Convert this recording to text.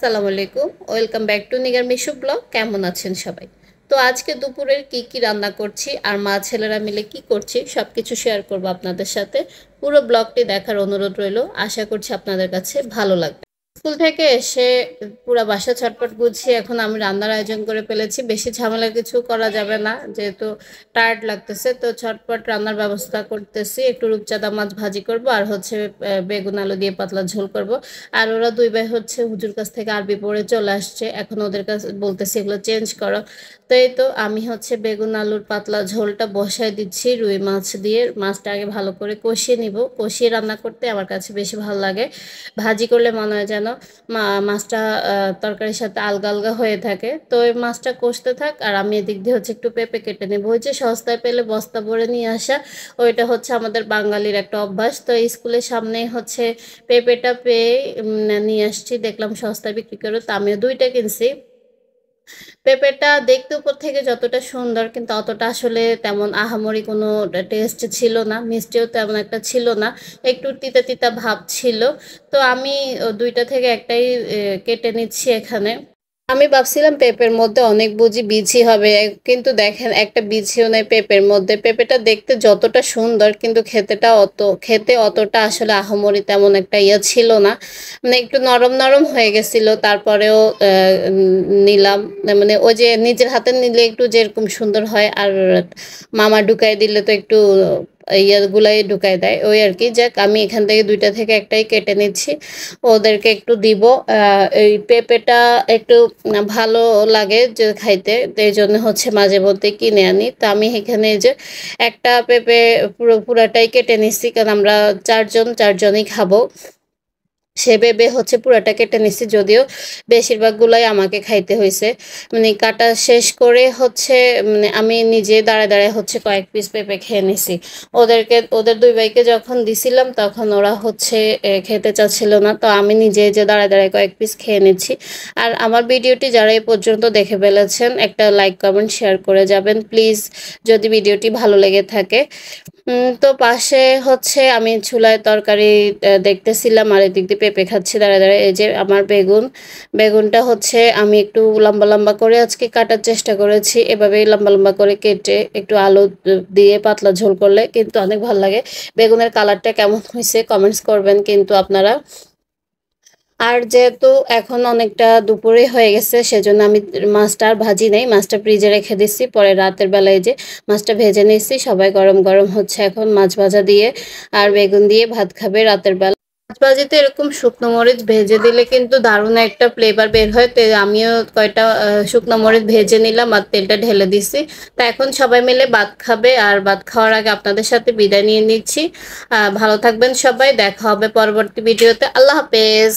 আসসালামু আলাইকুম, welcome back to Nigar Mishu blog. কেমন আছেন সবাই? তো আজকে দুপুরের কি কি রান্না করছি আর মা ছেলেরা মিলে কি করছি সব কিছু শেয়ার করব আপনাদের সাথে। পুরো ব্লগটি দেখার অনুরোধ রইল। আশা করছি আপনাদের কাছে ভালো লাগবে। স্কুল থেকে এসে পুরা বাসা ছটপট গুছিয়ে এখন আমি রান্নার আয়োজন করে ফেলেছি। বেশি ঝামেলা কিছু করা যাবে না, যেহেতু টায়ার্ড লাগতেছে। তো ছটপট রান্নার ব্যবস্থা করতেছি। একটু রূপচাঁদা মাছ ভাজি করব আর হচ্ছে বেগুন আলু দিয়ে পাতলা ঝোল করব। আর ওরা দুই ভাই হচ্ছে হুজুর কাছ থেকে আরবি পড়ে চলে আসছে, এখন ওদের কাছে বলতেছি এগুলো চেঞ্জ করো। তো এই তো আমি হচ্ছে বেগুন আলুর পাতলা ঝোলটা বসায় দিচ্ছি রুই মাছ দিয়ে। মাছটা আগে ভালো করে কষিয়ে নিব। কষিয়ে রান্না করতে আমার কাছে বেশি ভালো লাগে। ভাজি করলে মনে হয় যেন মাছটা তরকারির সাথে আলগা আলগা হয়ে থাকে। তো ওই মাছটা কষতে থাক আর আমি এদিক দিয়ে হচ্ছে একটু পেঁপে কেটে নেবো। ওই যে সস্তায় পেলে বস্তা ভরে নিয়ে আসা, ওইটা হচ্ছে আমাদের বাঙালির একটা অভ্যাস। তো স্কুলের সামনেই হচ্ছে পেঁপেটা পেয়ে নিয়ে আসছি, দেখলাম সস্তায় বিক্রি করে, তো আমিও দুইটা কিনছি। পেঁপেটা দেখতে উপর থেকে যতটা সুন্দর, কিন্তু অতটা আসলে তেমন আহামরি কোনো টেস্ট ছিল না, মিষ্টিও তেমন একটা ছিল না, একটু তিতা তিতা ভাব ছিল। তো আমি দুইটা থেকে একটাই কেটে নিচ্ছি এখানে। আমি ভাবছিলাম পেঁপের মধ্যে অনেক বুঝি বিচি হবে, কিন্তু দেখেন একটা বিচিও নেই পেঁপের মধ্যে। পেঁপেটা দেখতে যতটা সুন্দর, কিন্তু খেতে অতটা আসলে আহামরি তেমন একটা ছিল না। মানে একটু নরম নরম হয়ে গেছিল, তারপরেও নিলাম। মানে ওই যে নিজের হাতে নিলে একটু যেরকম সুন্দর হয়, আর মামা ঢুকাই দিলে তো একটু গুলাই ঢুকাই দেয়, ওই আর কি। যাক, আমি এখান থেকে দুইটা থেকে একটাই কেটে নিচ্ছি, ওদেরকে একটু দিব। এই পেঁপেটা একটু ভালো লাগে যে খাইতে, তো এই জন্য হচ্ছে মাঝে মধ্যে কিনে আনি। তো আমি এখানে যে একটা পেঁপে পুরাটাই কেটে নিচ্ছি, কারণ আমরা চারজনই খাবো। সে ভেবে হচ্ছে পুরাটা কেটে নিচ্ছি, যদিও বেশিরভাগগুলাই আমাকে খাইতে হয়েছে। মানে কাটা শেষ করে হচ্ছে আমি নিজে দাঁড়ায় দাঁড়ায় হচ্ছে কয়েক পিস পেঁপে খেয়ে নিছি। ওদের দুই ভাইকে যখন দিছিলাম তখন ওরা হচ্ছে খেতে চাচ্ছিল না, তো আমি নিজে যে দাঁড়ায় দাঁড়ায় কয়েক পিস খেয়ে নিচ্ছি। আর আমার ভিডিওটি যারা এই পর্যন্ত দেখে ফেলেছেন, একটা লাইক কমেন্ট শেয়ার করে যাবেন প্লিজ, যদি ভিডিওটি ভালো লেগে থাকে। তো পাশে হচ্ছে আমি চুলায় তরকারি দেখতেছিলাম, আর এদিক দিয়ে পেঁপে খাচ্ছি দাঁড়ায় দাঁড়ায়। এই যে আমার বেগুনটা হচ্ছে আমি একটু লম্বা লম্বা করে আজকে কাটার চেষ্টা করেছি। এভাবেই লম্বা লম্বা করে কেটে একটু আলু দিয়ে পাতলা ঝোল করলে কিন্তু অনেক ভালো লাগে। বেগুনের কালারটা কেমন হয়েছে কমেন্টস করবেন কিন্তু আপনারা। আর যেহেতু এখন অনেকটা দুপুরে হয়ে গেছে, সেজন্য আমি মাছটা আর ভাজি নেই, মাছটা ফ্রিজে রেখে দিচ্ছি, পরে রাতের বেলায় যে মাছটা ভেজে নিচ্ছি। সবাই গরম গরম হচ্ছে এখন মাছ ভাজা দিয়ে আর বেগুন দিয়ে ভাত খাবে রাতের বেলা। মাছ ভাজিতে এরকম শুকনো মরিচ ভেজে দিলে কিন্তু দারুণ একটা ফ্লেভার বের হয়। তো আমিও কয়টা শুকনো মরিচ ভেজে নিলাম আর তেলটা ঢেলে দিচ্ছি। তা এখন সবাই মিলে ভাত খাবে, আর ভাত খাওয়ার আগে আপনাদের সাথে বিদায় নিয়ে নিচ্ছি। ভালো থাকবেন সবাই, দেখা হবে পরবর্তী ভিডিওতে। আল্লাহ হাফেজ।